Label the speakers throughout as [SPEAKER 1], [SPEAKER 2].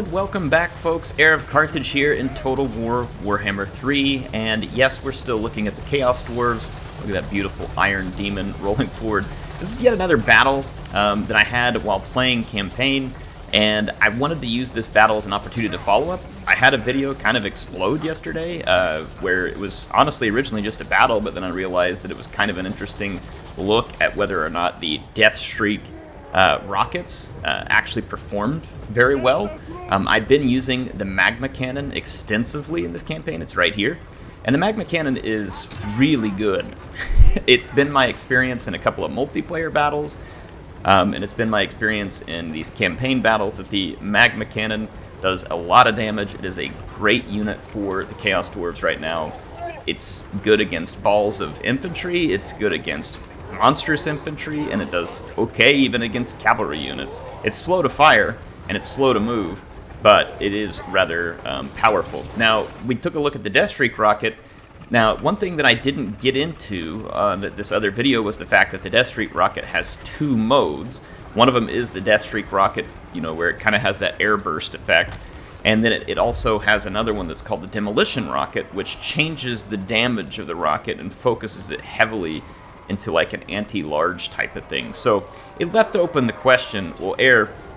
[SPEAKER 1] And welcome back, folks. HeirofCarthage here in Total War Warhammer 3. And yes, we're still looking at the Chaos Dwarves. Look at that beautiful Iron Demon rolling forward. This is yet another battle that I had while playing campaign. And I wanted to use this battle as an opportunity to follow up. I had a video kind of explode yesterday where it was honestly originally just a battle, but then I realized that it was kind of an interesting look at whether or not the Deathshriek rockets actually performed very well. I've been using the magma cannon extensively in this campaign. It's right here. And the magma cannon is really good. It's been my experience in a couple of multiplayer battles, and it's been my experience in these campaign battles that the magma cannon does a lot of damage. It is a great unit for the Chaos Dwarves right now. It's good against balls of infantry, it's good against monstrous infantry, and it does okay even against cavalry units. It's slow to fire, and it's slow to move, but it is rather powerful. Now, we took a look at the Deathshriek Rocket. Now, one thing that I didn't get into on this other video was the fact that the Deathshriek Rocket has two modes. One of them is the Deathshriek Rocket, you know, where it kind of has that airburst effect. And then it also has another one that's called the Demolition Rocket, which changes the damage of the rocket and focuses it heavily into like an anti-large type of thing. So it left open the question, well,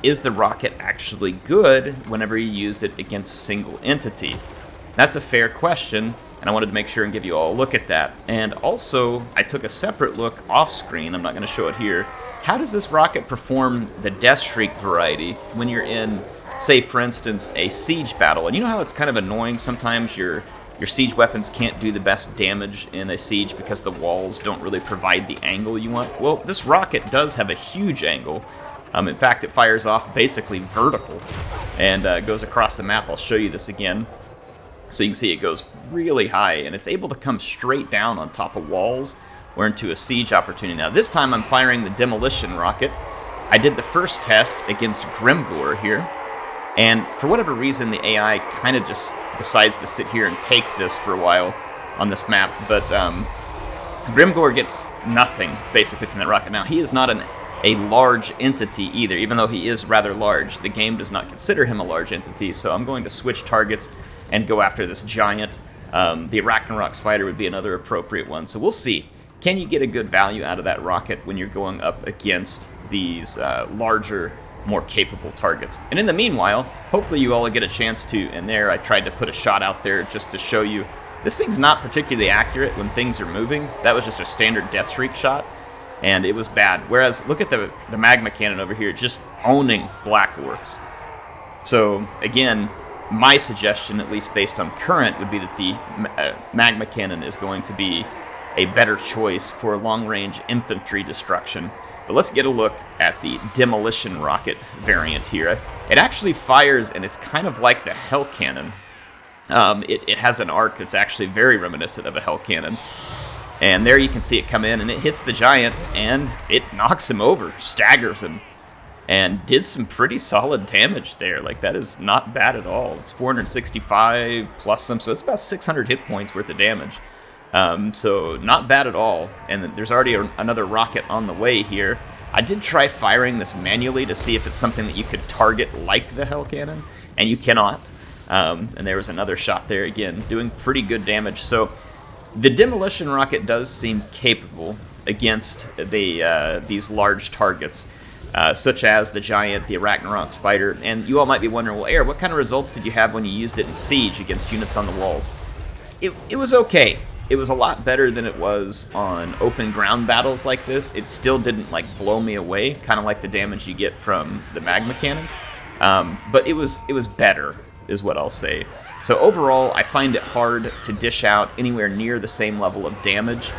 [SPEAKER 1] is the rocket actually good whenever you use it against single entities? That's a fair question, and I wanted to make sure and give you all a look at that. And also, I took a separate look off screen, I'm not going to show it here. How does this rocket perform the Deathshriek variety when you're in, say, for instance, a siege battle? And you know how it's kind of annoying sometimes your siege weapons can't do the best damage in a siege because the walls don't really provide the angle you want? Well, this rocket does have a huge angle. In fact, it fires off basically vertical and goes across the map. I'll show you this again. So you can see it goes really high, and it's able to come straight down on top of walls or into a siege opportunity. Now, this time I'm firing the Demolition Rocket. I did the first test against Grimgor here, and for whatever reason, the AI kind of just decides to sit here and take this for a while on this map, but Grimgor gets nothing, basically, from that rocket. Now, he is not a large entity either, even though he is rather large. The game does not consider him a large entity, so I'm going to switch targets and go after this giant. The Ragnarok Spider would be another appropriate one, so we'll see. Can you get a good value out of that rocket when you're going up against these larger, more capable targets? And in the meanwhile, hopefully you all get a chance to, and there I tried to put a shot out there just to show you, this thing's not particularly accurate when things are moving. That was just a standard Deathshriek shot, and it was bad. Whereas, look at the magma cannon over here, just owning Black Orcs. So, again, my suggestion, at least based on current, would be that the magma cannon is going to be a better choice for long-range infantry destruction. But let's get a look at the Demolition Rocket variant here. It actually fires, and it's kind of like the Hell Cannon. It has an arc that's actually very reminiscent of a Hell Cannon. And there you can see it come in, and it hits the giant, and it knocks him over, staggers him, and did some pretty solid damage there. Like, that is not bad at all. It's 465 plus some, so it's about 600 hit points worth of damage. So not bad at all. And there's already another rocket on the way here. I did try firing this manually to see if it's something that you could target like the Hell Cannon, and you cannot. And there was another shot there, again, doing pretty good damage. So the Demolition Rocket does seem capable against these large targets, such as the giant, the Ragnarok Spider. And you all might be wondering, well, what kind of results did you have when you used it in Siege against units on the walls? It was okay. It was a lot better than it was on open ground battles like this. It still didn't like blow me away, kind of like the damage you get from the magma cannon. But it was better, is what I'll say. So overall, I find it hard to dish out anywhere near the same level of damage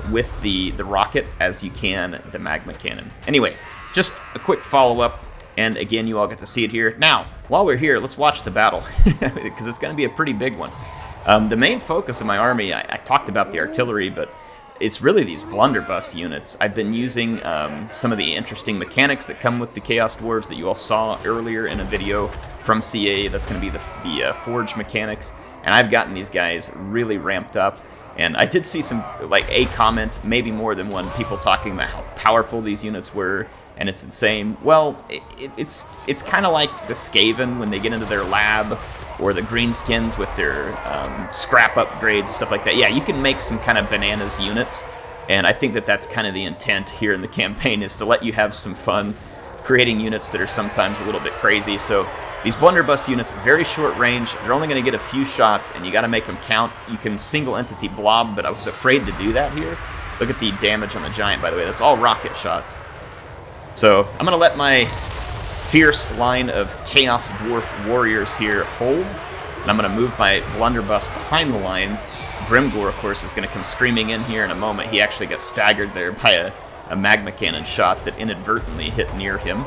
[SPEAKER 1] with the rocket as you can the magma cannon. Anyway, just a quick follow-up, and again, you all get to see it here. Now, while we're here, let's watch the battle, because it's going to be a pretty big one. The main focus of my army, I talked about the artillery, but it's really these blunderbuss units. I've been using some of the interesting mechanics that come with the Chaos Dwarves that you all saw earlier in a video from CA. That's going to be the Forge mechanics, and I've gotten these guys really ramped up. And I did see some, like, a comment, maybe more than one, people talking about how powerful these units were and it's insane. Well, it's kind of like the Skaven when they get into their lab, or the Greenskins with their scrap upgrades, stuff like that. Yeah, you can make some kind of bananas units, and I think that that's kind of the intent here in the campaign, is to let you have some fun creating units that are sometimes a little bit crazy. So these blunderbuss units, very short range, they're only going to get a few shots, and you got to make them count. You can single entity blob, but I was afraid to do that here. Look at the damage on the giant, by the way. That's all rocket shots. So I'm going to let my fierce line of Chaos Dwarf warriors here hold, and I'm going to move my blunderbuss behind the line. Grimgor, of course, is going to come streaming in here in a moment. He actually got staggered there by a magma cannon shot that inadvertently hit near him.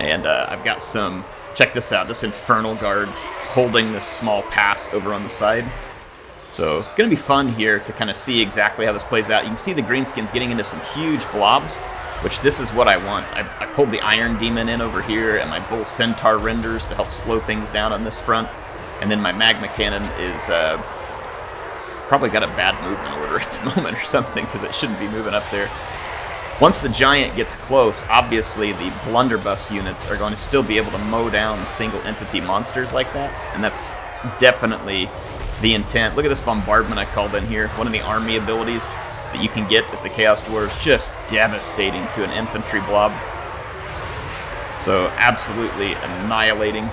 [SPEAKER 1] And I've got some, check this out, this Infernal Guard holding this small pass over on the side. So it's going to be fun here to kind of see exactly how this plays out. You can see the Greenskins getting into some huge blobs, which this is what I want. I pulled the Iron Demon in over here, and my Bull Centaur renders to help slow things down on this front. And then my Magma Cannon is probably got a bad movement order at the moment or something, because it shouldn't be moving up there. Once the giant gets close, obviously the blunderbuss units are going to still be able to mow down single entity monsters like that, and that's definitely the intent. Look at this bombardment I called in here. One of the army abilities that you can get as the Chaos Dwarves, just devastating to an infantry blob. So absolutely annihilating.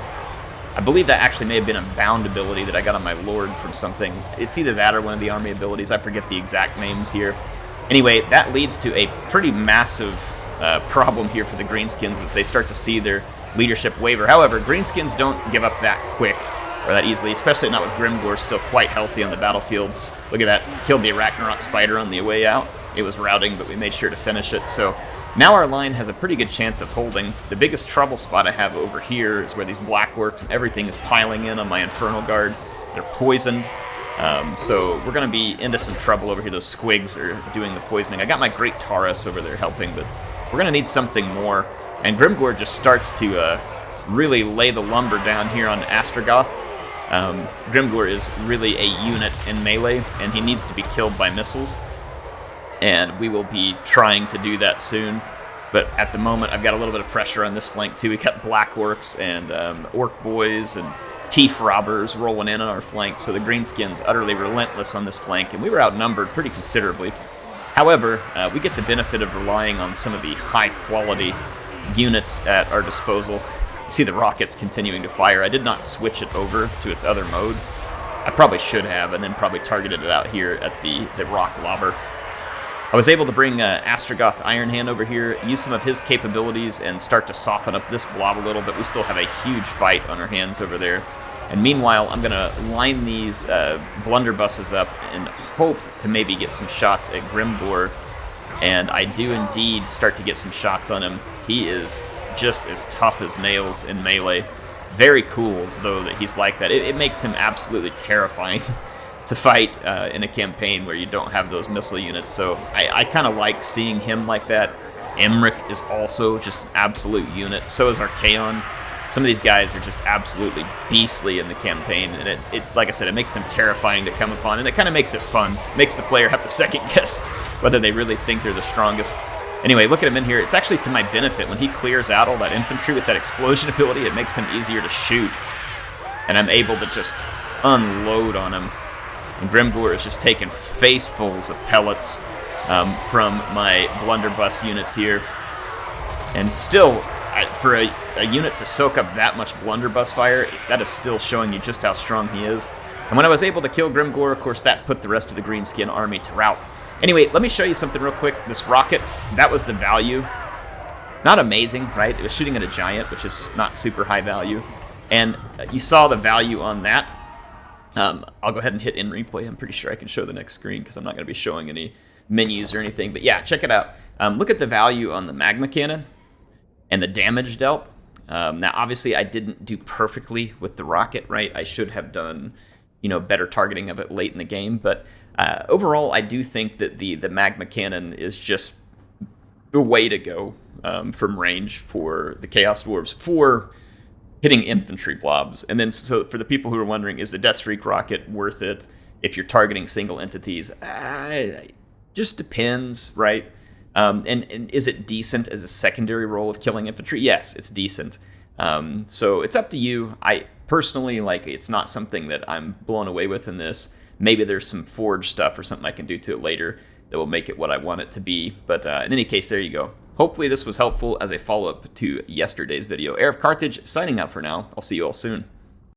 [SPEAKER 1] I believe that actually may have been a bound ability that I got on my Lord from something. It's either that or one of the army abilities. I forget the exact names here. Anyway, that leads to a pretty massive problem here for the Greenskins as they start to see their leadership waver. However, Greenskins don't give up that quick or that easily, especially not with Grimgor still quite healthy on the battlefield. Look at that, killed the Arachnarok Spider on the way out. It was routing, but we made sure to finish it. So now our line has a pretty good chance of holding. The biggest trouble spot I have over here is where these Blackworks and everything is piling in on my Infernal Guard. They're poisoned. So we're going to be into some trouble over here. Those squigs are doing the poisoning. I got my Great Taurus over there helping, but we're going to need something more. And Grimgor just starts to really lay the lumber down here on Astrogoth. Grimgor is really a unit in melee, and he needs to be killed by missiles. And we will be trying to do that soon. But at the moment, I've got a little bit of pressure on this flank, too. We got Black Orcs and Orc Boys and Teeth Robbers rolling in on our flank, so the Greenskins utterly relentless on this flank, and we were outnumbered pretty considerably. However, we get the benefit of relying on some of the high-quality units at our disposal. You see the rockets continuing to fire. I did not switch it over to its other mode. I probably should have, and then probably targeted it out here at the rock lobber. I was able to bring Astrogoth Ironhand over here, use some of his capabilities, and start to soften up this blob a little, but we still have a huge fight on our hands over there. And meanwhile, I'm going to line these blunderbusses up and hope to maybe get some shots at Grimgor. And I do indeed start to get some shots on him. He is just as tough as nails in melee. Very cool, though, that he's like that. It makes him absolutely terrifying to fight in a campaign where you don't have those missile units. So I kind of like seeing him like that. Emmerich is also just an absolute unit. So is Archaon. Some of these guys are just absolutely beastly in the campaign, and it like I said, it makes them terrifying to come upon, and it kind of makes it fun. Makes the player have to second guess whether they really think they're the strongest. Anyway, look at him in here. It's actually to my benefit. When he clears out all that infantry with that explosion ability, it makes him easier to shoot, and I'm able to just unload on him. And Grimgor is just taking facefuls of pellets from my blunderbuss units here. And still, for a unit to soak up that much blunderbuss fire, that is still showing you just how strong he is. And when I was able to kill Grimgor, of course, that put the rest of the Greenskin army to rout. Anyway, let me show you something real quick. This rocket, that was the value. Not amazing, right? It was shooting at a giant, which is not super high value. And you saw the value on that. I'll go ahead and hit in replay. I'm pretty sure I can show the next screen because I'm not going to be showing any menus or anything. But yeah, check it out. Look at the value on the magma cannon and the damage dealt. Now, obviously, I didn't do perfectly with the rocket, right? I should have done, better targeting of it late in the game. But overall, I do think that the magma cannon is just the way to go from range for the Chaos Dwarves for hitting infantry blobs. And then, so for the people who are wondering, is the Deathshriek Rocket worth it if you're targeting single entities? Just depends, right? And is it decent as a secondary role of killing infantry? Yes, it's decent. So it's up to you. I personally, like, it's not something that I'm blown away with in this. Maybe there's some forge stuff or something I can do to it later that will make it what I want it to be. But in any case, there you go. Hopefully this was helpful as a follow-up to yesterday's video. HeirofCarthage signing out for now. I'll see you all soon.